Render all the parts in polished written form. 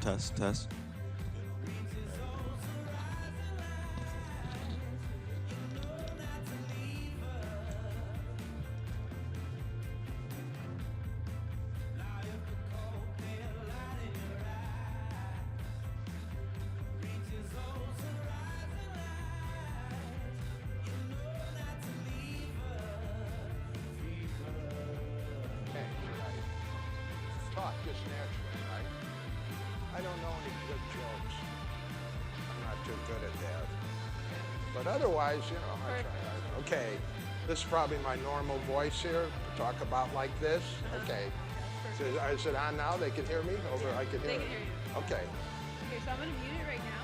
Test, test. Hey, right. Talk just naturally, right? I don't know any good jokes. I'm not too good at that. But otherwise, you know, I try. Okay, this is probably my normal voice here to talk about like this. Okay. So is it on now? They can hear me? Over, I can hear They it. can hear you. Okay. Okay, so I'm gonna mute it right now.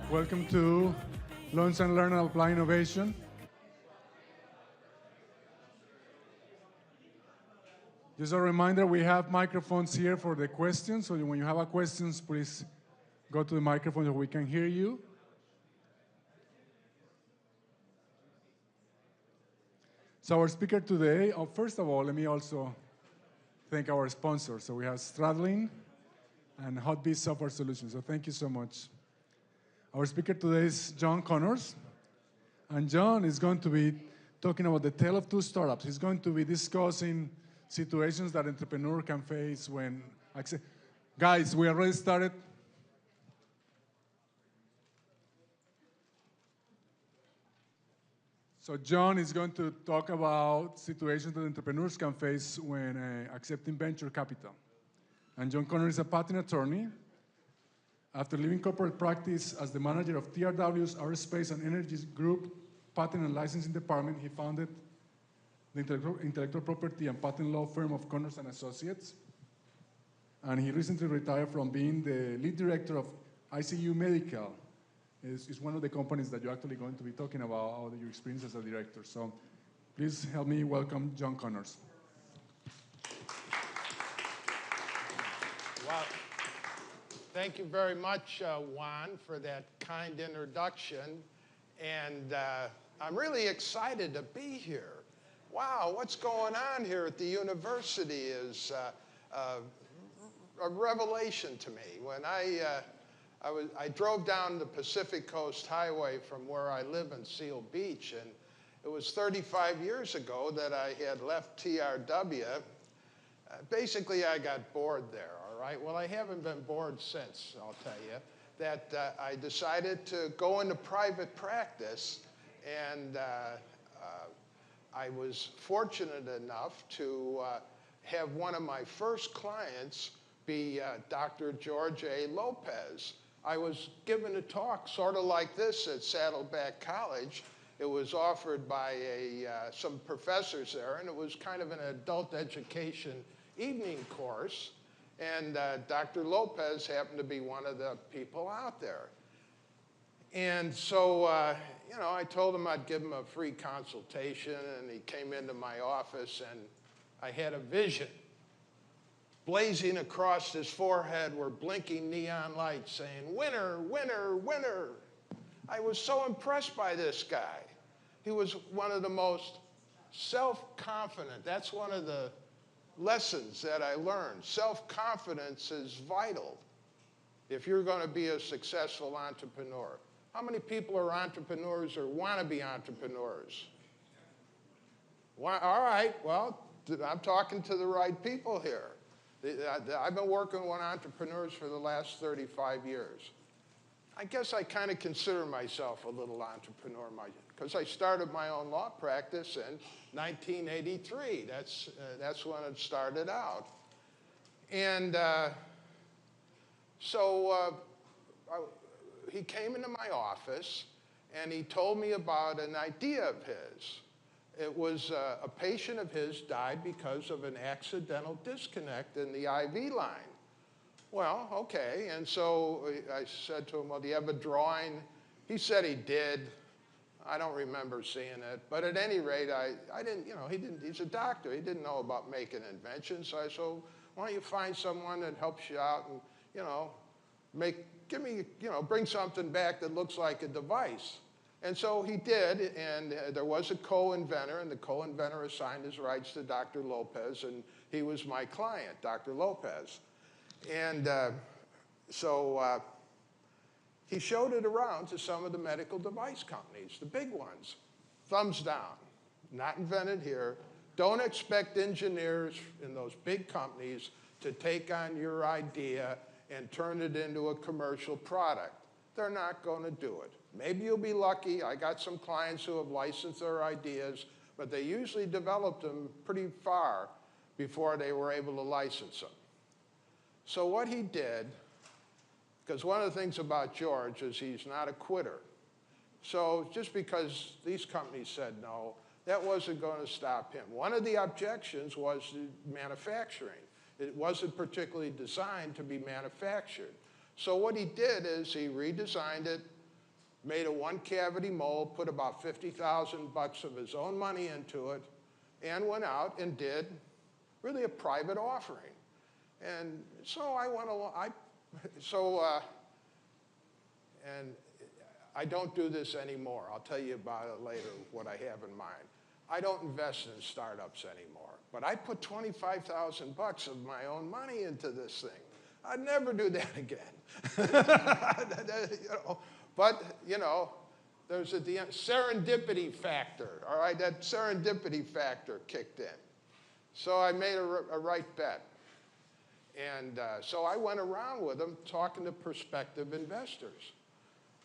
Welcome to Launch and Learn and Apply Innovation. Just a reminder, we have microphones here for the questions, so when you have a questions, please go to the microphone so we can hear you. So our speaker today, first of all, let me also thank our sponsors. So we have Stradlin and HotBeat Software Solutions, so thank you so much. Our speaker today is John Connors, and John is going to be talking about the tale of two startups. He's going to be discussing situations that entrepreneur can face when, guys, we already started. So John is going to talk about situations that entrepreneurs can face when accepting venture capital. And John Connors is a patent attorney. After leaving corporate practice as the manager of TRW's Aerospace and Energy Group Patent and Licensing Department, he founded the intellectual property and patent law firm of Connors and Associates. And he recently retired from being the lead director of ICU Medical. Is one of the companies that you're actually going to be talking about your experience as a director. So please help me welcome John Connors. Wow. Thank you very much, Juan, for that kind introduction. And I'm really excited to be here. Wow, what's going on here at the university is a revelation to me. When I drove down the Pacific Coast Highway from where I live in Seal Beach, and it was 35 years ago that I had left TRW. Basically, I got bored there, all right? Well, I haven't been bored since, I'll tell you, that I decided to go into private practice, and I was fortunate enough to have one of my first clients be Dr. George A. Lopez. I was given a talk sort of like this at Saddleback College. It was offered by some professors there, and it was kind of an adult education evening course. And Dr. Lopez happened to be one of the people out there. And so, I told him I'd give him a free consultation, and he came into my office, and I had a vision. Blazing across his forehead were blinking neon lights saying, "Winner, winner, winner." I was so impressed by this guy. He was one of the most self-confident. That's one of the lessons that I learned. Self-confidence is vital if you're going to be a successful entrepreneur. How many people are entrepreneurs or want to be entrepreneurs? All right, well, I'm talking to the right people here. I've been working with entrepreneurs for the last 35 years. I guess I kind of consider myself a little entrepreneur because I started my own law practice in 1983. That's when it started out. And he came into my office, and he told me about an idea of his. It was a patient of his died because of an accidental disconnect in the IV line. Well, okay, and so I said to him, well, do you have a drawing? He said he did. I don't remember seeing it, but at any rate, I didn't, he's a doctor. He didn't know about making inventions, so I said, why don't you find someone that helps you out and, bring something back that looks like a device. And so he did, and there was a co-inventor, and the co-inventor assigned his rights to Dr. Lopez, and he was my client, Dr. Lopez. And so he showed it around to some of the medical device companies, the big ones. Thumbs down, not invented here. Don't expect engineers in those big companies to take on your idea and turn it into a commercial product. They're not going to do it. Maybe you'll be lucky. I got some clients who have licensed their ideas, but they usually developed them pretty far before they were able to license them. So what he did, because one of the things about George is he's not a quitter. So just because these companies said no, that wasn't going to stop him. One of the objections was manufacturing. It wasn't particularly designed to be manufactured. So what he did is he redesigned it, made a one-cavity mold, put about 50,000 bucks of his own money into it, and went out and did really a private offering. And so I went along, and I don't do this anymore. I'll tell you about it later, what I have in mind. I don't invest in startups anymore, but I put 25,000 bucks of my own money into this thing. I'd never do that again. But, there's at the end, serendipity factor, all right? That serendipity factor kicked in. So I made a right bet. And so I went around with them talking to prospective investors.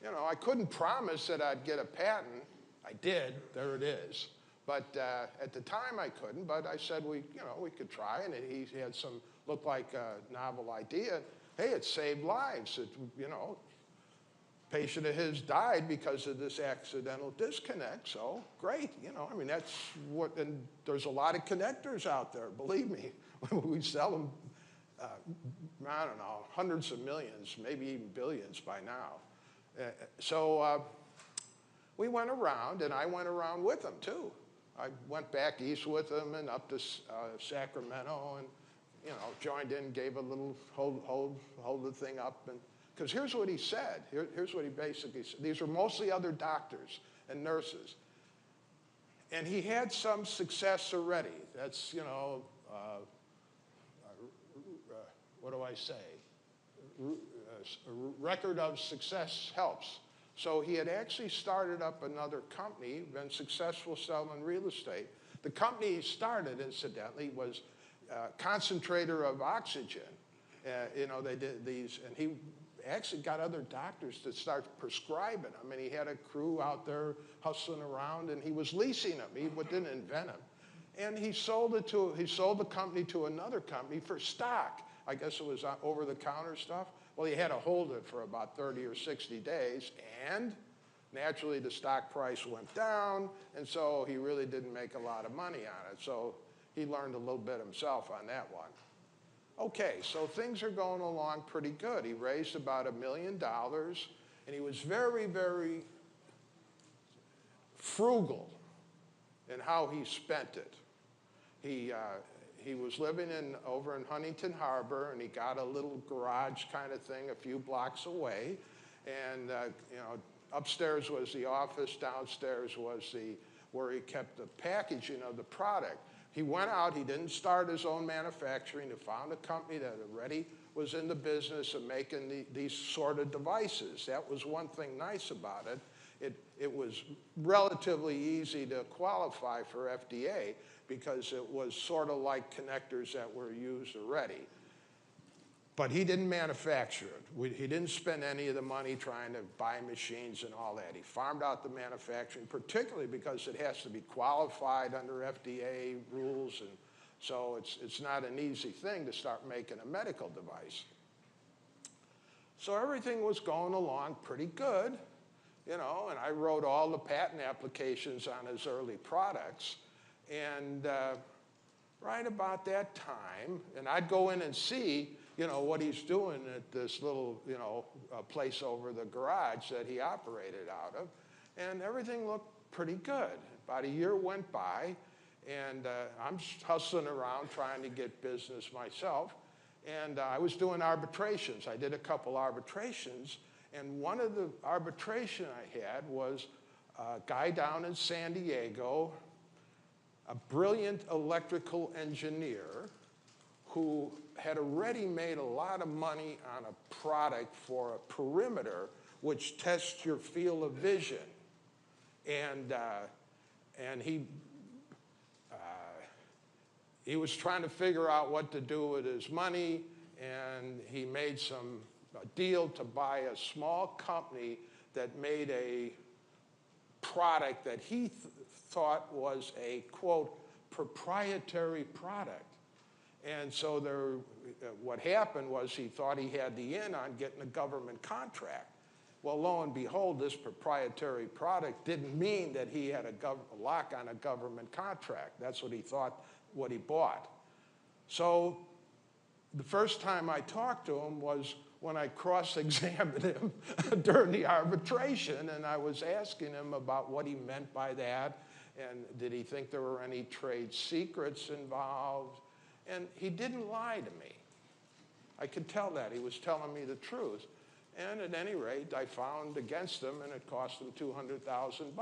I couldn't promise that I'd get a patent. I did, there it is. But at the time I couldn't, but I said we could try, and he had some, looked like a novel idea. Hey, it saved lives. Patient of his died because of this accidental disconnect, so great, that's what, and there's a lot of connectors out there, believe me. We sell them, I don't know, hundreds of millions, maybe even billions by now. So we went around, and I went around with them too. I went back east with them and up to Sacramento, and joined in, gave a little hold the thing up, and because here's what he said. Here's what he basically said. These were mostly other doctors and nurses, and he had some success already. That's what do I say? A record of success helps. So he had actually started up another company, been successful selling real estate. The company he started, incidentally, was a concentrator of oxygen. They did these, and he actually got other doctors to start prescribing them. And he had a crew out there hustling around, and he was leasing them. He didn't invent them. And he sold the company to another company for stock. I guess it was over-the-counter stuff. Well, he had to hold it for about 30 or 60 days, and naturally the stock price went down, and so he really didn't make a lot of money on it. So he learned a little bit himself on that one. Okay, so things are going along pretty good. He raised about $1 million, and he was very, very frugal in how he spent it. He was living over in Huntington Harbor, and he got a little garage kind of thing a few blocks away. And upstairs was the office, downstairs was where he kept the packaging of the product. He went out, he didn't start his own manufacturing, he found a company that already was in the business of making these sort of devices. That was one thing nice about it. It was relatively easy to qualify for FDA because it was sort of like connectors that were used already. But he didn't manufacture it. He didn't spend any of the money trying to buy machines and all that. He farmed out the manufacturing, particularly because it has to be qualified under FDA rules, and so it's not an easy thing to start making a medical device. So everything was going along pretty good, and I wrote all the patent applications on his early products, and right about that time, and I'd go in and see what he's doing at this little, place over the garage that he operated out of. And everything looked pretty good. About a year went by, and I'm hustling around trying to get business myself. And I was doing arbitrations. I did a couple arbitrations, and one of the arbitration I had was a guy down in San Diego, a brilliant electrical engineer who had already made a lot of money on a product for a perimeter which tests your field of vision. And he was trying to figure out what to do with his money, and he made a deal to buy a small company that made a product that he thought was a, quote, proprietary product. And so what happened was he thought he had the in on getting a government contract. Well, lo and behold, this proprietary product didn't mean that he had a lock on a government contract. That's what he thought, what he bought. So the first time I talked to him was when I cross-examined him during the arbitration, and I was asking him about what he meant by that, and did he think there were any trade secrets involved, and he didn't lie to me. I could tell that. He was telling me the truth. And at any rate, I found against him, and it cost him $200,000.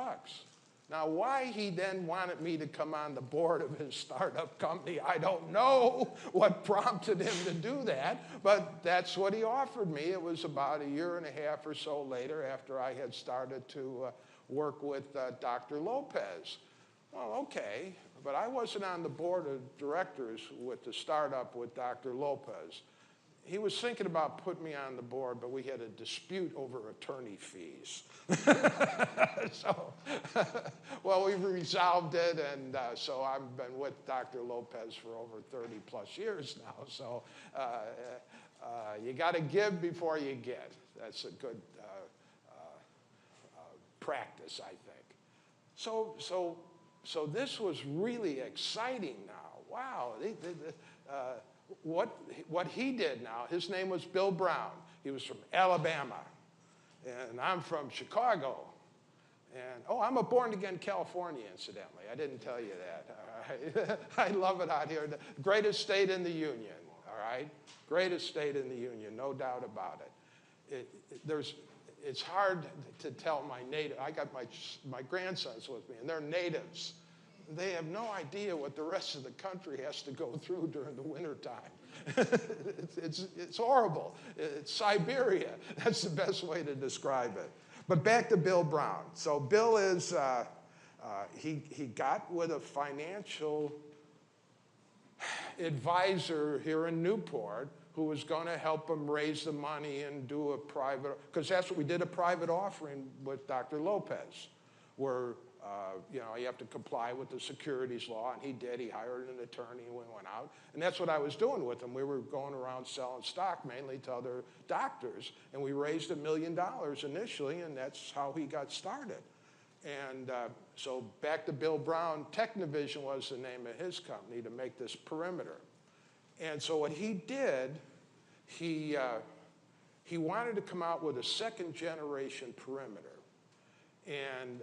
Now, why he then wanted me to come on the board of his startup company, I don't know what prompted him to do that, but that's what he offered me. It was about a year and a half or so later after I had started to work with Dr. Lopez. Well, okay, but I wasn't on the board of directors with the startup with Dr. Lopez. He was thinking about putting me on the board, but we had a dispute over attorney fees. So, well, we resolved it, and so I've been with Dr. Lopez for over 30 plus years now. So you got to give before you get. That's a good practice, I think. So this was really exciting now. Wow. What he did now, his name was Bill Brown. He was from Alabama, and I'm from Chicago. And, oh, I'm a born-again California, incidentally. I didn't tell you that, all right? I love it out here. The greatest state in the union, all right? Greatest state in the union, no doubt about it. It's hard to tell my native. I got my grandsons with me, and they're natives. They have no idea what the rest of the country has to go through during the wintertime. It's horrible. It's Siberia. That's the best way to describe it. But back to Bill Brown. So Bill is, he got with a financial advisor here in Newport who was going to help him raise the money and do a private, because that's what we did, a private offering with Dr. Lopez, where you have to comply with the securities law, and he did. He hired an attorney, and we went out. And that's what I was doing with him. We were going around selling stock mainly to other doctors, and we raised $1 million initially, and that's how he got started. And so back to Bill Brown, Technovision was the name of his company to make this perimeter. And so what he did, he wanted to come out with a second-generation perimeter. And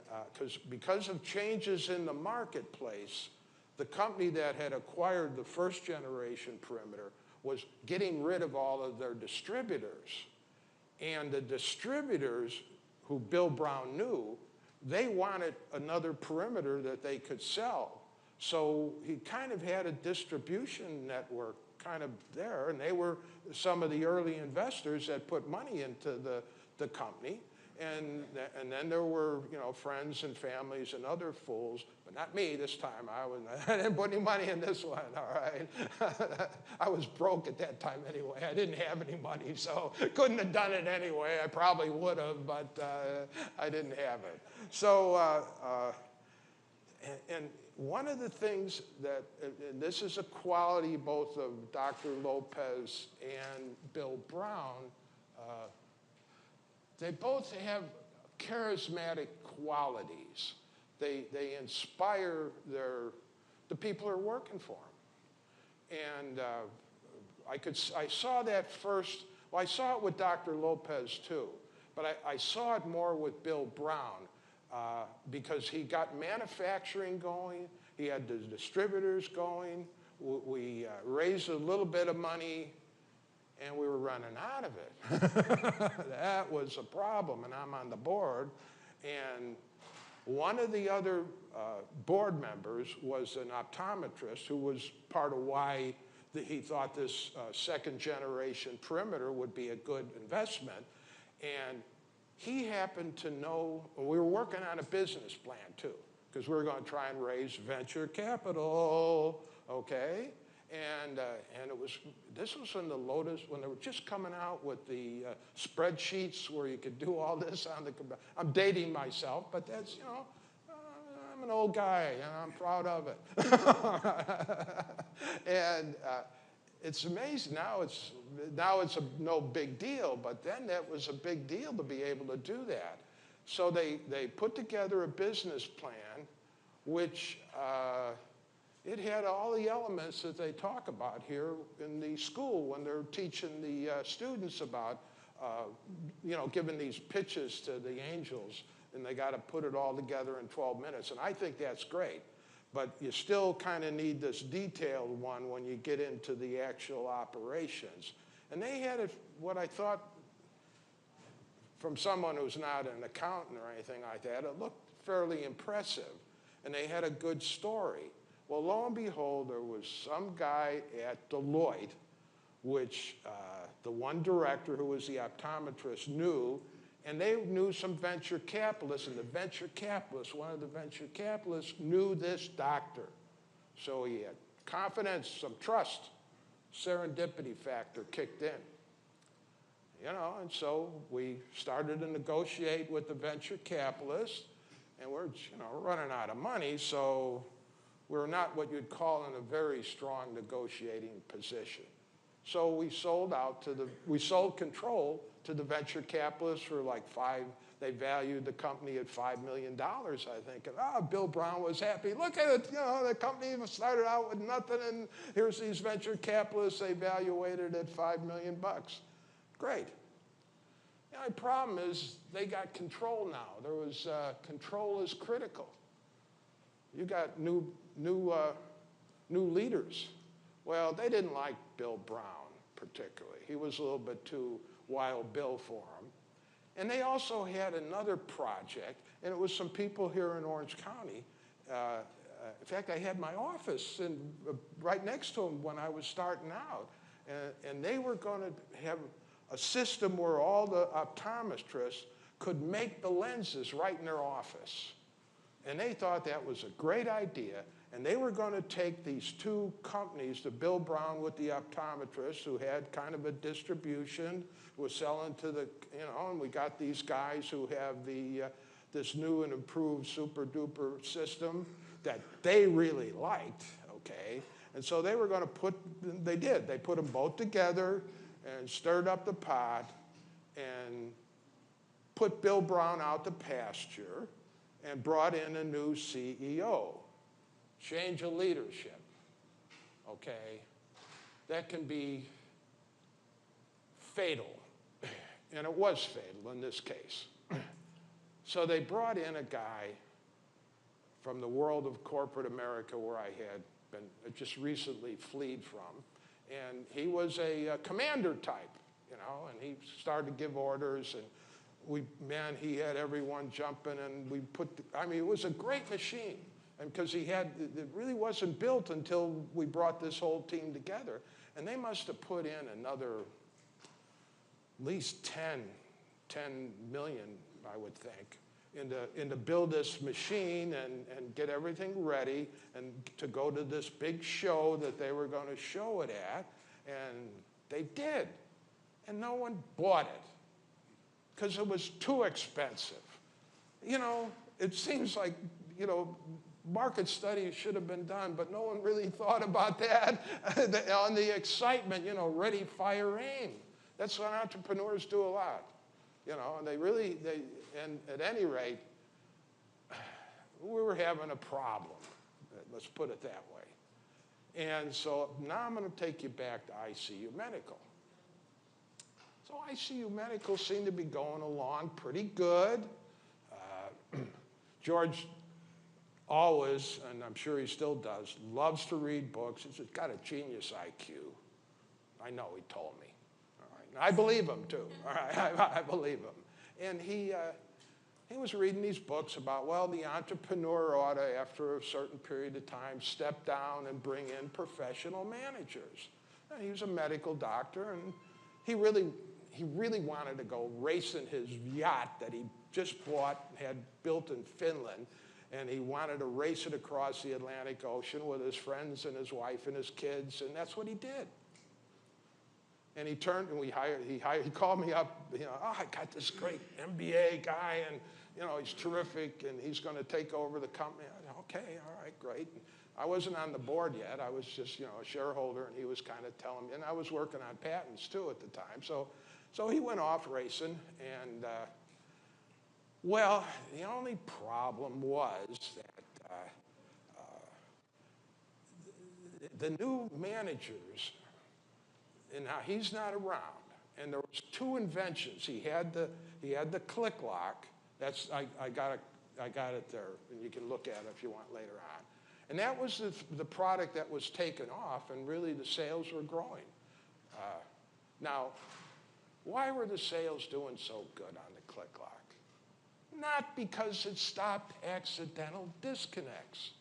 because of changes in the marketplace, the company that had acquired the first generation perimeter was getting rid of all of their distributors. And the distributors, who Bill Brown knew, they wanted another perimeter that they could sell. So he kind of had a distribution network kind of there, and they were some of the early investors that put money into the company. And then there were, friends and families and other fools, but not me this time. I didn't put any money in this one, all right? I was broke at that time anyway. I didn't have any money, so couldn't have done it anyway. I probably would have, but I didn't have it. So, and one of the things that, and this is a quality both of Dr. Lopez and Bill Brown, they both have charismatic qualities. They inspire the people who are working for them. And I saw that first. Well, I saw it with Dr. Lopez too, but I saw it more with Bill Brown because he got manufacturing going. He had the distributors going. We raised a little bit of money, and we were running out of it. That was a problem, and I'm on the board. And one of the other board members was an optometrist who was part of why he thought this second-generation perimeter would be a good investment. And he happened to know, we were working on a business plan, too, because we were going to try and raise venture capital, okay? And this was in the Lotus, when they were just coming out with the spreadsheets where you could do all this on the computer. I'm dating myself, but that's, I'm an old guy, and I'm proud of it. And it's amazing. Now it's no big deal, but then that was a big deal to be able to do that. So they put together a business plan, which it had all the elements that they talk about here in the school when they're teaching the students about, giving these pitches to the angels, and they got to put it all together in 12 minutes. And I think that's great. But you still kind of need this detailed one when you get into the actual operations. And they had it, what I thought, from someone who's not an accountant or anything like that, it looked fairly impressive. And they had a good story. Well, lo and behold, there was some guy at Deloitte, which the one director who was the optometrist knew, and they knew some venture capitalists, and one of the venture capitalists knew this doctor. So he had confidence, some trust, serendipity factor kicked in. And so we started to negotiate with the venture capitalist, and we're, running out of money, so we're not what you'd call in a very strong negotiating position. So we sold control to the venture capitalists for they valued the company at $5 million, I think. And Bill Brown was happy. Look at it, the company started out with nothing, and here's these venture capitalists, they evaluated at $5 million. Great. The only problem is they got control now. There was, control is critical. You got new leaders. Well, they didn't like Bill Brown particularly. He was a little bit too Wild Bill for them. And they also had another project, and it was some people here in Orange County. In fact, I had my office right next to them when I was starting out. And they were going to have a system where all the optometrists could make the lenses right in their office. And they thought that was a great idea. And they were going to take these two companies, the Bill Brown with the optometrists, who had kind of a distribution, was selling to the, and we got these guys who have this new and improved super duper system that they really liked, okay? And so they were going to they put them both together and stirred up the pot and put Bill Brown out to pasture and brought in a new CEO. Change of leadership, okay? That can be fatal, and it was fatal in this case. So they brought in a guy from the world of corporate America where I had been just recently fled from, and he was a commander type, and he started to give orders, and he had everyone jumping, and it was a great machine. And because it really wasn't built until we brought this whole team together. And they must have put in another at least 10 million, I would think, into build this machine and get everything ready and to go to this big show that they were going to show it at. And they did. And no one bought it because it was too expensive. It seems like, market studies should have been done, but no one really thought about that on the excitement, ready, fire, aim. That's what entrepreneurs do a lot, and and at any rate, we were having a problem, let's put it that way. And so now I'm going to take you back to ICU Medical. So ICU Medical seemed to be going along pretty good. George always, and I'm sure he still does, loves to read books. He's got a genius IQ. I know, he told me. All right. And I believe him, too. All right, I believe him. And he was reading these books about, the entrepreneur ought to, after a certain period of time, step down and bring in professional managers. And he was a medical doctor, and he really wanted to go racing his yacht that he just bought and had built in Finland. And he wanted to race it across the Atlantic Ocean with his friends and his wife and his kids, and that's what he did. And he turned, and he called me up, I got this great MBA guy, and he's terrific, and he's going to take over the company. I said, okay, all right, great. And I wasn't on the board yet. I was just, a shareholder, and he was kind of telling me, and I was working on patents too at the time. So he went off racing, and the only problem was that the new managers, and now he's not around, and there was two inventions. He had the click lock. That's I got it there, and you can look at it if you want later on. And that was the product that was taken off, and really the sales were growing. Now, why were the sales doing so good on the click lock? Not because it stopped accidental disconnects.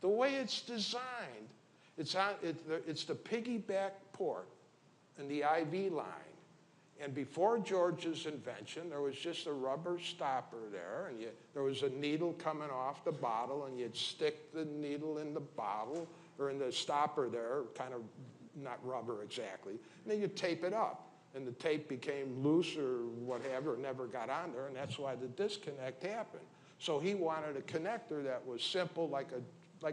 The way it's designed, it's the piggyback port in the IV line. And before George's invention, there was just a rubber stopper there, and there was a needle coming off the bottle, and you'd stick the needle in the bottle, or in the stopper there, kind of not rubber exactly, and then you tape it up. And the tape became loose or whatever, never got on there, and that's why the disconnect happened. So he wanted a connector that was simple, like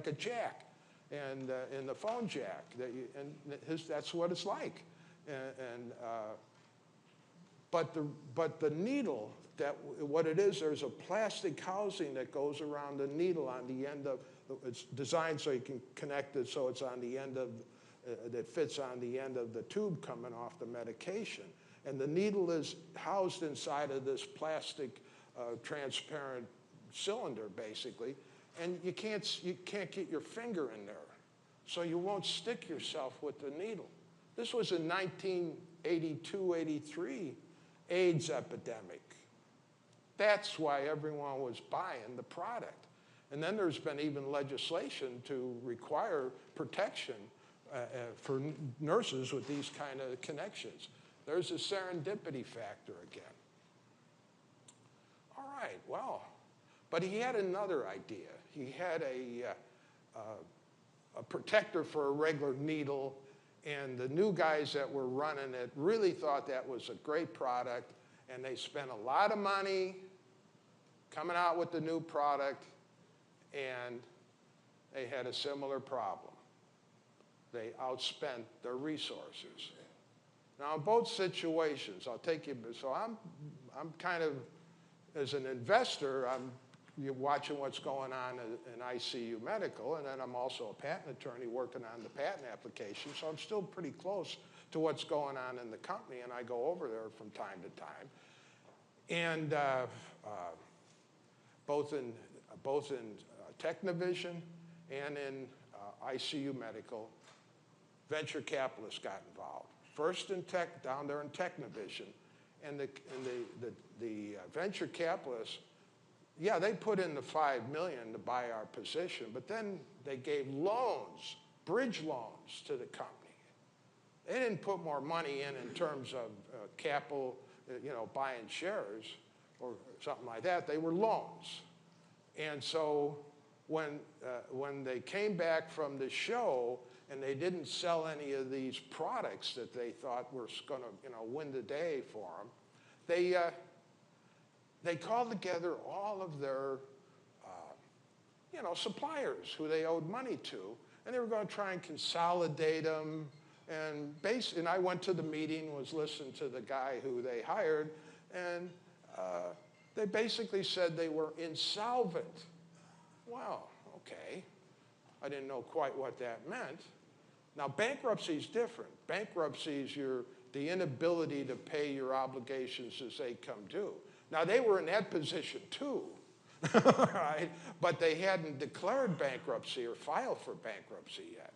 a jack, and in the phone jack. That's what it's like. But the needle, what it is, there's a plastic housing that goes around the needle on the end of. It's designed so you can connect it so it's on the end of. That fits on the end of the tube coming off the medication. And the needle is housed inside of this plastic transparent cylinder, basically, and you can't get your finger in there, so you won't stick yourself with the needle. This was a 1982, 83 AIDS epidemic. That's why everyone was buying the product. And then there's been even legislation to require protection for nurses with these kind of connections. There's a serendipity factor again. All right, well, but he had another idea. He had a protector for a regular needle, and the new guys that were running it really thought that was a great product, and they spent a lot of money coming out with the new product, and they had a similar problem. They outspent their resources. Now, in both situations, I'll take you, so I'm kind of, as an investor, you're watching what's going on in ICU Medical, and then I'm also a patent attorney working on the patent application, so I'm still pretty close to what's going on in the company, and I go over there from time to time. And both in Technovision and in ICU Medical, venture capitalists got involved. First in tech, down there in Technovision, and the venture capitalists, yeah, they put in the $5 million to buy our position, but then they gave loans, bridge loans to the company. They didn't put more money in terms of capital, buying shares or something like that. They were loans. And so when they came back from the show, and they didn't sell any of these products that they thought were going to, win the day for them. They called together all of their, suppliers who they owed money to, and they were going to try and consolidate them. And I went to the meeting, was listening to the guy who they hired, and they basically said they were insolvent. Wow, okay. I didn't know quite what that meant. Now, bankruptcy is different. Bankruptcy is the inability to pay your obligations as they come due. Now, they were in that position too, right? But they hadn't declared bankruptcy or filed for bankruptcy yet.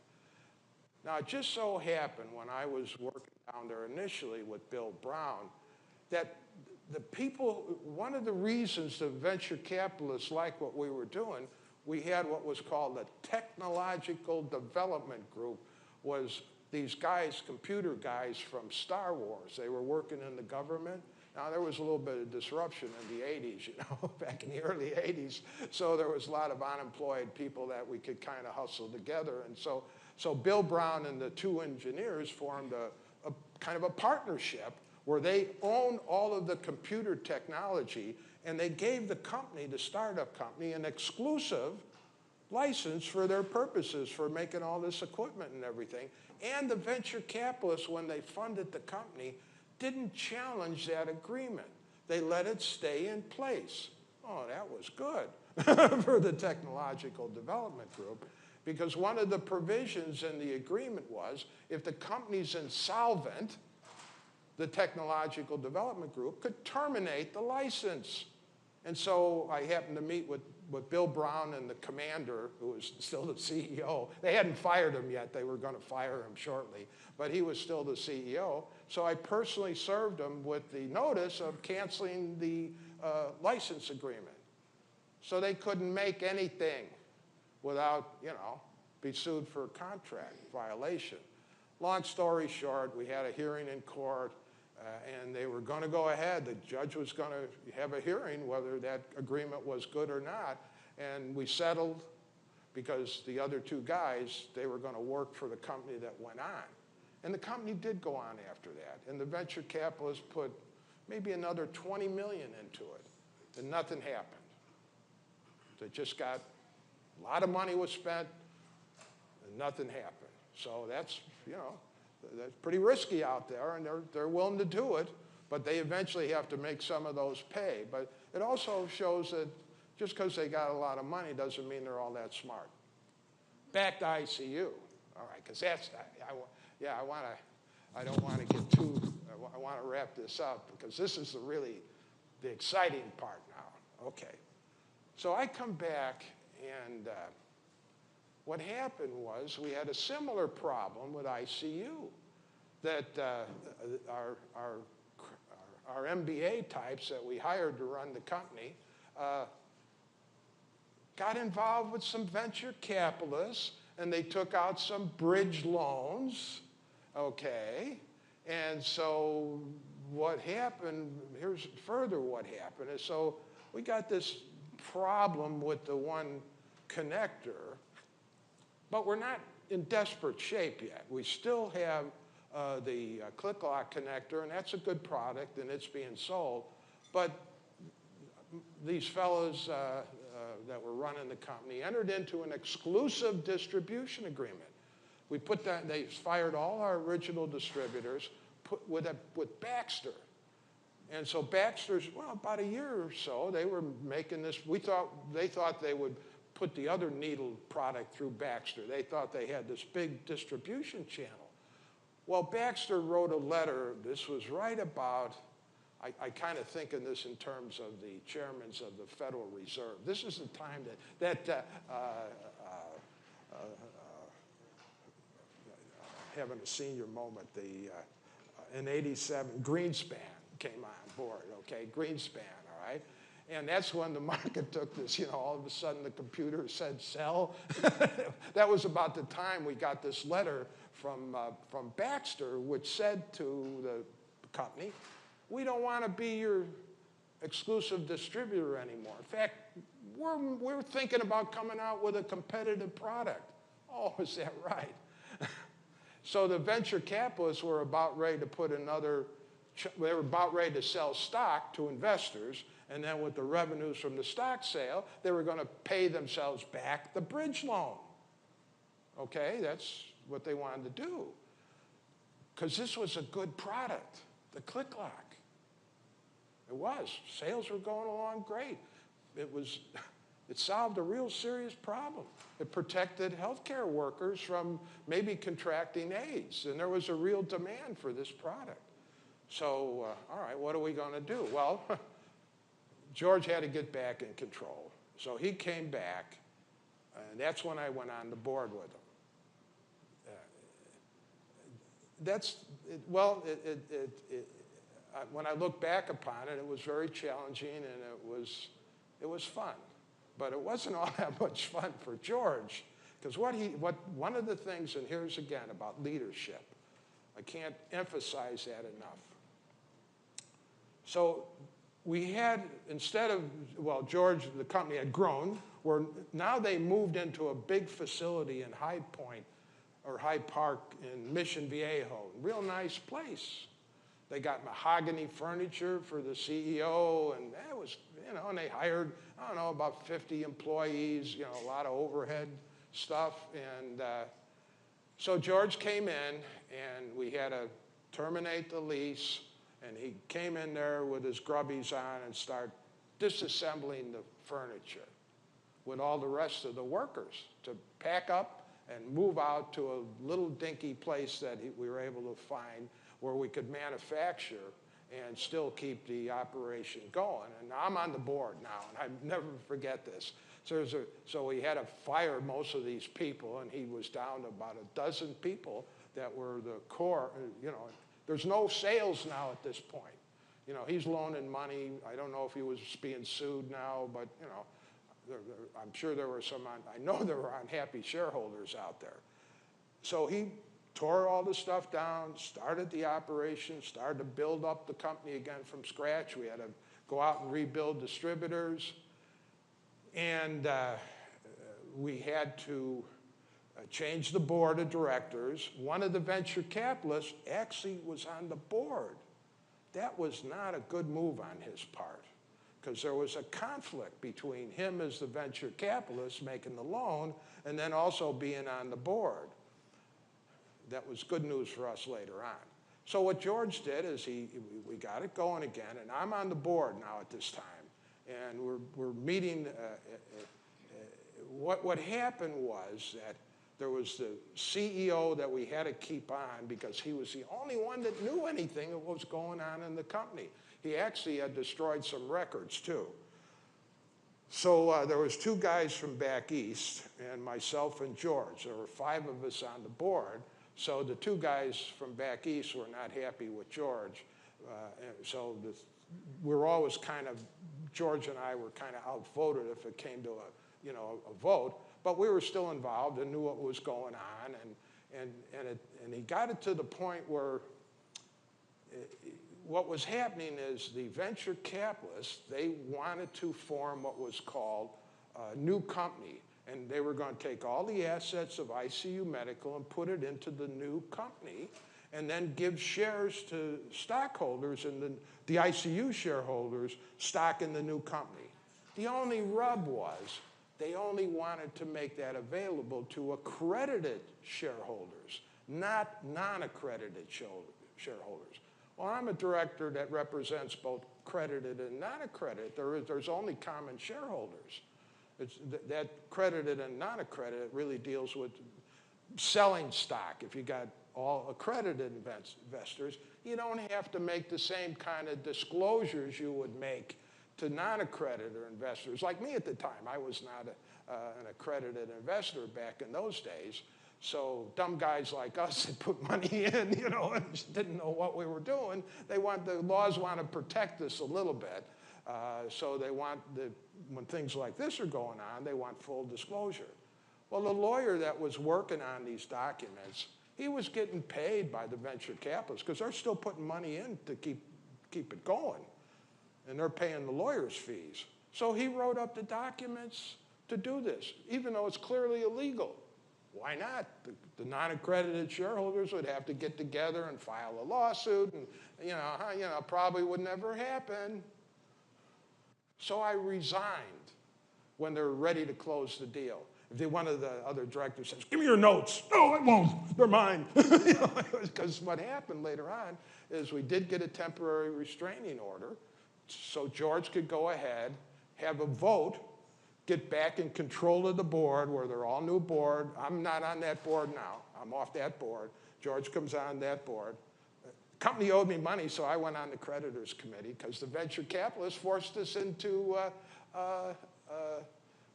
Now, it just so happened when I was working down there initially with Bill Brown that the people, one of the reasons the venture capitalists liked what we were doing, we had what was called the Technological Development Group, was these guys, computer guys from Star Wars. They were working in the government. Now, there was a little bit of disruption in the 80s, back in the early 80s. So there was a lot of unemployed people that we could kind of hustle together. And so Bill Brown and the two engineers formed a kind of a partnership where they own all of the computer technology, and they gave the company, the startup company, an exclusive license for their purposes for making all this equipment and everything. And the venture capitalists, when they funded the company, didn't challenge that agreement. They let it stay in place. Oh, that was good for the Technological Development Group. because one of the provisions in the agreement was if the company's insolvent, the technological development group could terminate the license. And so I happened to meet with Bill Brown and the commander, who was still the CEO. They hadn't fired him yet. They were going to fire him shortly, but he was still the CEO. So I personally served him with the notice of canceling the license agreement. So they couldn't make anything without, be sued for a contract violation. Long story short, we had a hearing in court, and they were going to go ahead. The judge was going to have a hearing whether that agreement was good or not, and we settled because the other two guys, they were going to work for the company that went on. And the company did go on after that, and the venture capitalists put maybe another $20 million into it, and nothing happened. They just got, a lot of money was spent, and nothing happened. So that's, that's pretty risky out there, and they're willing to do it, but they eventually have to make some of those pay. But it also shows that just because they got a lot of money doesn't mean they're all that smart. Back to ICU, all right, because that's, I don't want to get too, I want to wrap this up because this is the exciting part now. Okay, so I come back and what happened was we had a similar problem with ICU, that our MBA types that we hired to run the company got involved with some venture capitalists, and they took out some bridge loans, okay? And so what happened, here's further what happened, is so we got this problem with the one connector, but we're not in desperate shape yet. We still have the ClickLock connector, and that's a good product, and it's being sold. But these fellows that were running the company entered into an exclusive distribution agreement. We put that, they fired all our original distributors with Baxter. And so Baxter's, well, about a year or so, they were making this, they thought they would put the other needle product through Baxter. They thought they had this big distribution channel. Well, Baxter wrote a letter, this was right about, I kind of think of this in terms of the chairmen of the Federal Reserve. This is the time that having a senior moment, in '87, Greenspan came on board, okay, Greenspan, all right? And that's when the market took this, all of a sudden the computer said sell. That was about the time we got this letter from Baxter, which said to the company, we don't want to be your exclusive distributor anymore. In fact, we're thinking about coming out with a competitive product. Oh, is that right? So the venture capitalists were about ready to put they were about ready to sell stock to investors, and then with the revenues from the stock sale, they were going to pay themselves back the bridge loan. Okay, that's what they wanted to do. Because this was a good product, the ClickLock. It was. Sales were going along great. It solved a real serious problem. It protected healthcare workers from maybe contracting AIDS, and there was a real demand for this product. So, all right, what are we going to do? Well, George had to get back in control. So he came back, and that's when I went on the board with him. When I look back upon it, it was very challenging, and it was fun. But it wasn't all that much fun for George, because one of the things, and here's again about leadership, I can't emphasize that enough. So we had, George, the company had grown, where now they moved into a big facility in Hyde Park in Mission Viejo, real nice place. They got mahogany furniture for the CEO, and that was, and they hired, I don't know, about 50 employees, a lot of overhead stuff. And so George came in, and we had to terminate the lease, and he came in there with his grubbies on and start disassembling the furniture. with all the rest of the workers to pack up and move out to a little dinky place that we were able to find where we could manufacture and still keep the operation going. And I'm on the board now, and I never forget this. So we had to fire most of these people, and he was down to about a dozen people that were the core. There's no sales now at this point. He's loaning money. I don't know if he was being sued now, but I'm sure there were I know there were unhappy shareholders out there. So he tore all the stuff down, started the operation, started to build up the company again from scratch. We had to go out and rebuild distributors. And we had to change the board of directors. One of the venture capitalists actually was on the board. That was not a good move on his part, because there was a conflict between him as the venture capitalist making the loan and then also being on the board. That was good news for us later on. So what George did is we got it going again, and I'm on the board now at this time. And we're meeting. What happened was that there was the CEO that we had to keep on because he was the only one that knew anything of what was going on in the company. He actually had destroyed some records too. So there was two guys from back east, and myself and George. There were 5 of us on the board. So the 2 guys from back east were not happy with George. We're always George and I were kind of outvoted if it came to a vote, but we were still involved and knew what was going on, and he got it to the point where what was happening is the venture capitalists, they wanted to form what was called a new company, and they were going to take all the assets of ICU Medical and put it into the new company, and then give shares to stockholders and the ICU shareholders stock in the new company. The only rub was they only wanted to make that available to accredited shareholders, not non-accredited shareholders. Well, I'm a director that represents both credited and non-accredited. There's only common shareholders. That credited and non-accredited really deals with selling stock. If you got all accredited investors, you don't have to make the same kind of disclosures you would make to non-accredited investors. Like me at the time, I was not an accredited investor back in those days. So dumb guys like us that put money in, and just didn't know what we were doing. The laws want to protect us a little bit. So they want, when things like this are going on, they want full disclosure. Well, the lawyer that was working on these documents, he was getting paid by the venture capitalists because they're still putting money in to keep it going. And they're paying the lawyers' fees. So he wrote up the documents to do this, even though it's clearly illegal. Why not? The non-accredited shareholders would have to get together and file a lawsuit, and probably would never happen. So I resigned when they were ready to close the deal. One of the other directors says, "Give me your notes." "No, I won't. They're mine." Because what happened later on is we did get a temporary restraining order, so George could go ahead, have a vote, get back in control of the board, where they're all new board. I'm not on that board now. I'm off that board. George comes on that board. The company owed me money, so I went on the creditors committee because the venture capitalists forced us into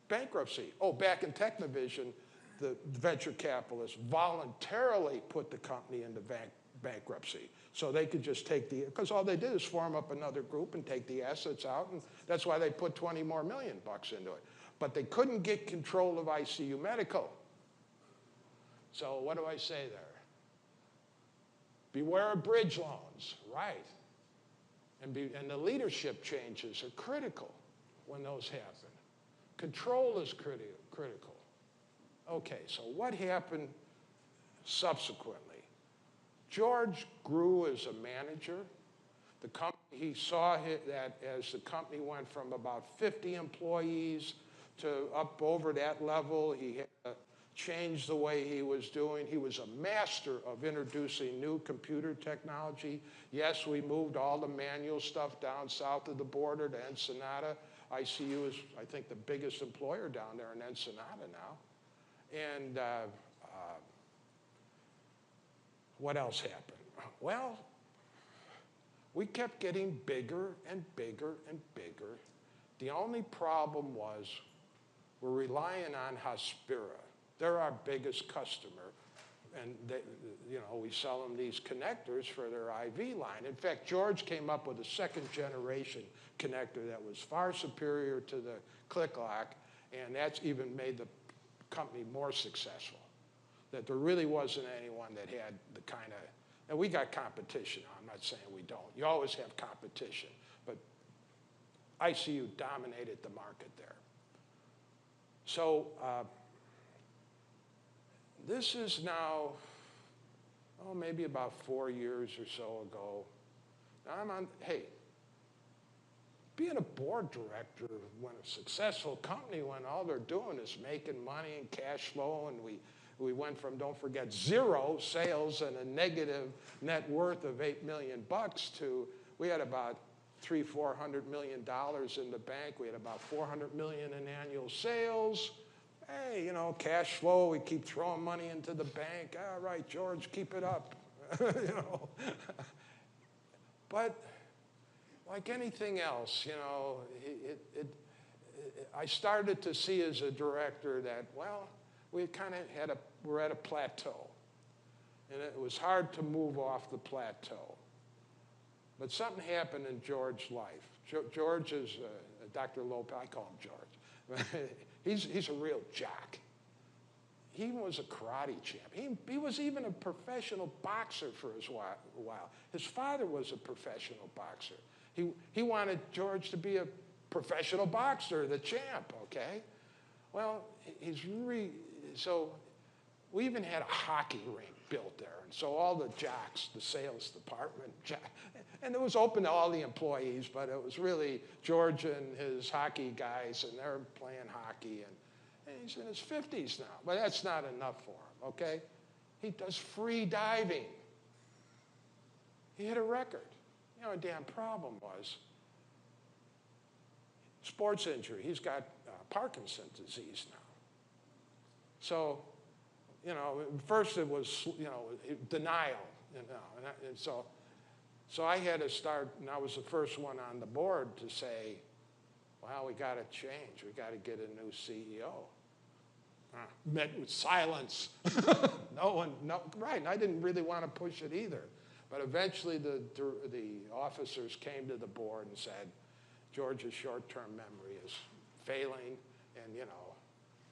bankruptcy. Oh, back in Technovision, the venture capitalists voluntarily put the company into bankruptcy. So they could just because all they did is form up another group and take the assets out, and that's why they put $20 million more into it. But they couldn't get control of ICU Medical. So what do I say there? Beware of bridge loans, right? And the leadership changes are critical when those happen. Control is critical. Okay, so what happened subsequently? George grew as a manager. He saw that as the company went from about 50 employees to up over that level, he had to change the way he was doing. He was a master of introducing new computer technology. Yes, we moved all the manual stuff down south of the border to Ensenada. ICU is, I think, the biggest employer down there in Ensenada now. And what else happened? Well, we kept getting bigger and bigger and bigger. The only problem was we're relying on Hospira. They're our biggest customer. And they, we sell them these connectors for their IV line. In fact, George came up with a second generation connector that was far superior to the ClickLock, and that's even made the company more successful. That there really wasn't anyone that had the kind of, and we got competition. I'm not saying we don't. You always have competition, but ICU dominated the market there. So this is now, maybe about 4 years or so ago. Now I'm on, hey, being a board director when a successful company, when all they're doing is making money and cash flow, and we went from, don't forget, 0 sales and a negative net worth of $8 million to, we had about $300-400 million in the bank. We had about $400 million in annual sales. Hey, cash flow, we keep throwing money into the bank. All right, George, keep it up. But like anything else, I started to see as a director that, well, we kind of we're at a plateau. And it was hard to move off the plateau. But something happened in George's life. George is, Dr. Lopez, I call him George. He's a real jock. He was a karate champ. He was even a professional boxer for a while. His father was a professional boxer. He wanted George to be a professional boxer, the champ, okay? Well, so we even had a hockey rink built there. And so all the jocks, the sales department, and it was open to all the employees, but it was really George and his hockey guys, and they're playing hockey. And he's in his 50s now, but that's not enough for him, okay? He does free diving. He hit a record. The damn problem was sports injury. He's got Parkinson's disease now. So, first it was, denial, and so I had to start, and I was the first one on the board to say, well, we got to change. We got to get a new CEO. Met with silence. Right, and I didn't really want to push it either. But eventually the officers came to the board and said, George's short-term memory is failing, and,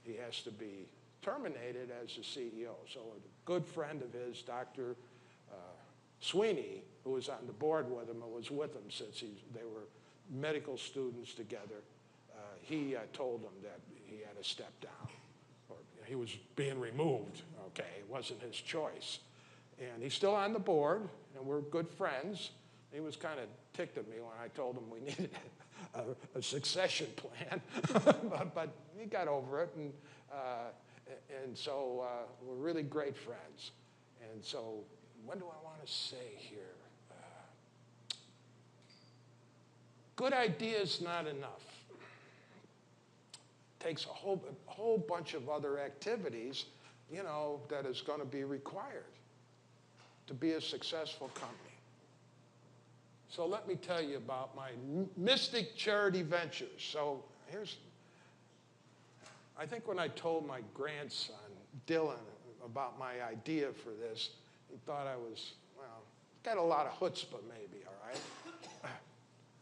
he has to be terminated as the CEO. So a good friend of his, Dr. Sweeney, who was on the board with him and was with him since they were medical students together, he told him that he had to step down, or he was being removed, okay? It wasn't his choice. And he's still on the board, and we're good friends. He was kind of ticked at me when I told him we needed a succession plan, but he got over it, and so we're really great friends. And so what do I want to say here? Good ideas not enough. Takes a whole bunch of other activities, that is going to be required to be a successful company. So let me tell you about my Mystic Charity Ventures. So I think when I told my grandson, Dylan, about my idea for this, he thought I was, got a lot of chutzpah maybe, all right?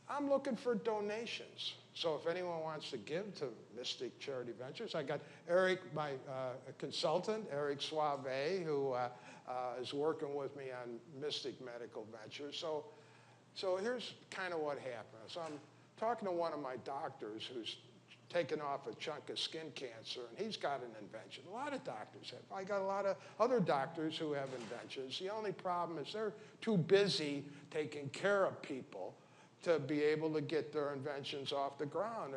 I'm looking for donations. So if anyone wants to give to Mystic Charity Ventures, I got Eric, my consultant, Eric Suave, who is working with me on Mystic Medical Ventures. So here's kind of what happened. So I'm talking to one of my doctors who's taken off a chunk of skin cancer, and he's got an invention. A lot of doctors have. I got a lot of other doctors who have inventions. The only problem is they're too busy taking care of people to be able to get their inventions off the ground.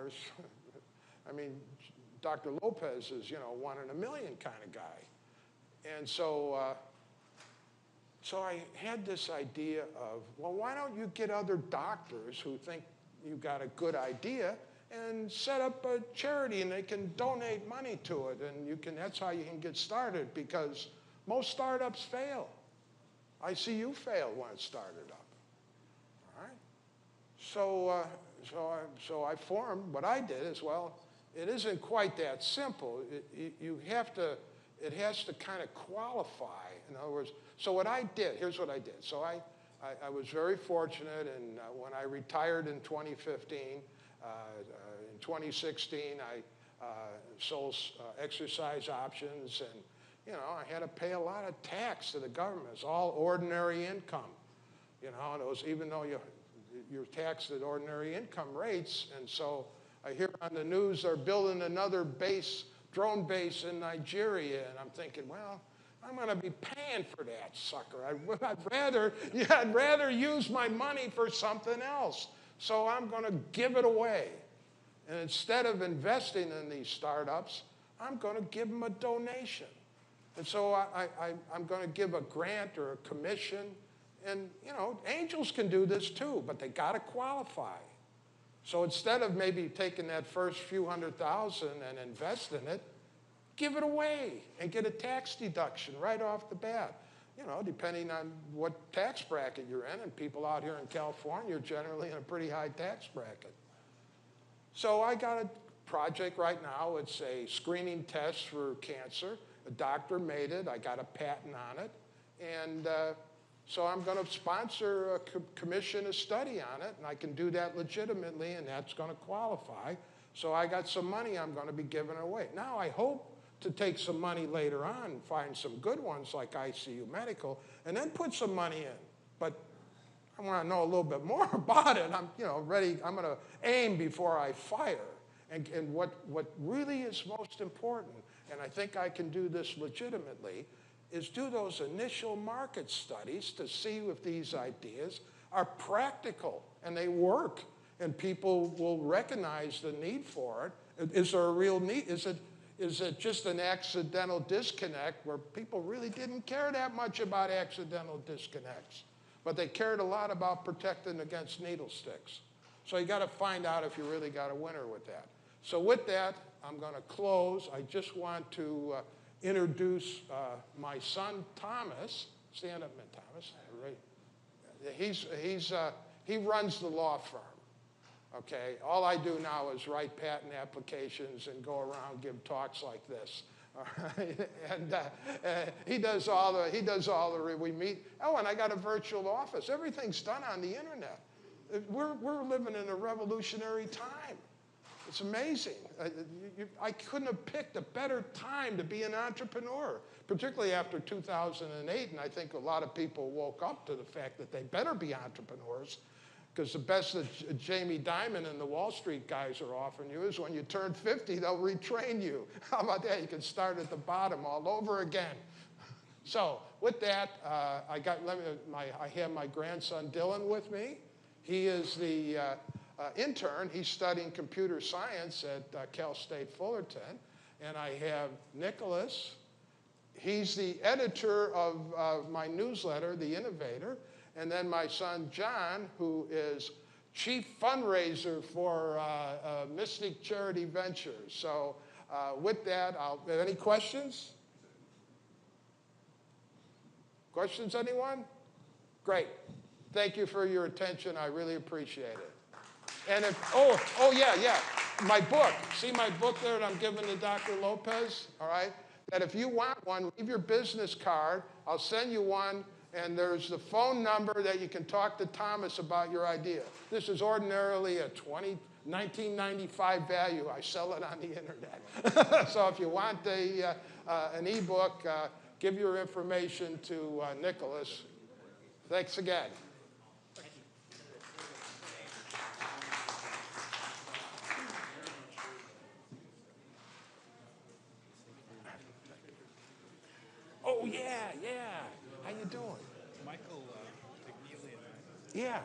Dr. Lopez is, 1 in a million kind of guy. And so I had this idea of, well, why don't you get other doctors who think you've got a good idea and set up a charity, and they can donate money to it, and that's how you can get started, because most startups fail. ICU failed when it started up. All right? So I formed, what I did is, well, it isn't quite that simple. It has to kind of qualify. In other words, so what I did, here's what I did. So I was very fortunate, and when I retired in 2015, in 2016, I sold exercise options, and I had to pay a lot of tax to the government. It's all ordinary income, and it was, even though you're taxed at ordinary income rates. And so I hear on the news they're building another drone base in Nigeria, and I'm thinking, well, I'm going to be paying for that sucker. I'd rather use my money for something else. So I'm going to give it away. And instead of investing in these startups, I'm going to give them a donation. And so I'm going to give a grant or a commission. And, angels can do this too, but they got to qualify. So instead of maybe taking that first few $100,000 and invest in it, give it away and get a tax deduction right off the bat. Depending on what tax bracket you're in, and people out here in California are generally in a pretty high tax bracket. So I got a project right now. It's a screening test for cancer. A doctor made it. I got a patent on it. And so I'm going to sponsor, commission a study on it, and I can do that legitimately, and that's going to qualify. So I got some money I'm going to be giving away. Now I hope to take some money later on and find some good ones like ICU Medical, and then put some money in. But I want to know a little bit more about it. I'm ready. I'm going to aim before I fire. And what really is most important, and I think I can do this legitimately, is do those initial market studies to see if these ideas are practical and they work and people will recognize the need for it. Is there a real need? Is it just an accidental disconnect where people really didn't care that much about accidental disconnects, but they cared a lot about protecting against needle sticks? So you got to find out if you really got a winner with that. So with that, I'm going to close. I just want to introduce my son, Thomas. Stand up, man, Thomas. Right. He runs the law firm. Okay, all I do now is write patent applications and go around give talks like this. All right? And he does all the, we meet. Oh, and I got a virtual office. Everything's done on the internet. We're living in a revolutionary time. It's amazing. I couldn't have picked a better time to be an entrepreneur, particularly after 2008. And I think a lot of people woke up to the fact that they better be entrepreneurs, because the best that Jamie Dimon and the Wall Street guys are offering you is when you turn 50, they'll retrain you. How about that? You can start at the bottom all over again. So with that, I have my grandson Dylan with me. He is the intern. He's studying computer science at Cal State Fullerton. And I have Nicholas. He's the editor of my newsletter, The Innovator. And then my son, John, who is chief fundraiser for Mystic Charity Ventures. So with that, any questions? Questions, anyone? Great. Thank you for your attention. I really appreciate it. And yeah, my book. See my book there that I'm giving to Dr. Lopez, all right? That if you want one, leave your business card. I'll send you one. And there's the phone number that you can talk to Thomas about your idea. This is ordinarily a $19.95 value. I sell it on the internet. So if you want an ebook, give your information to Nicholas. Thanks again. Oh, yeah. How you doing? Michael McNeely. Yeah.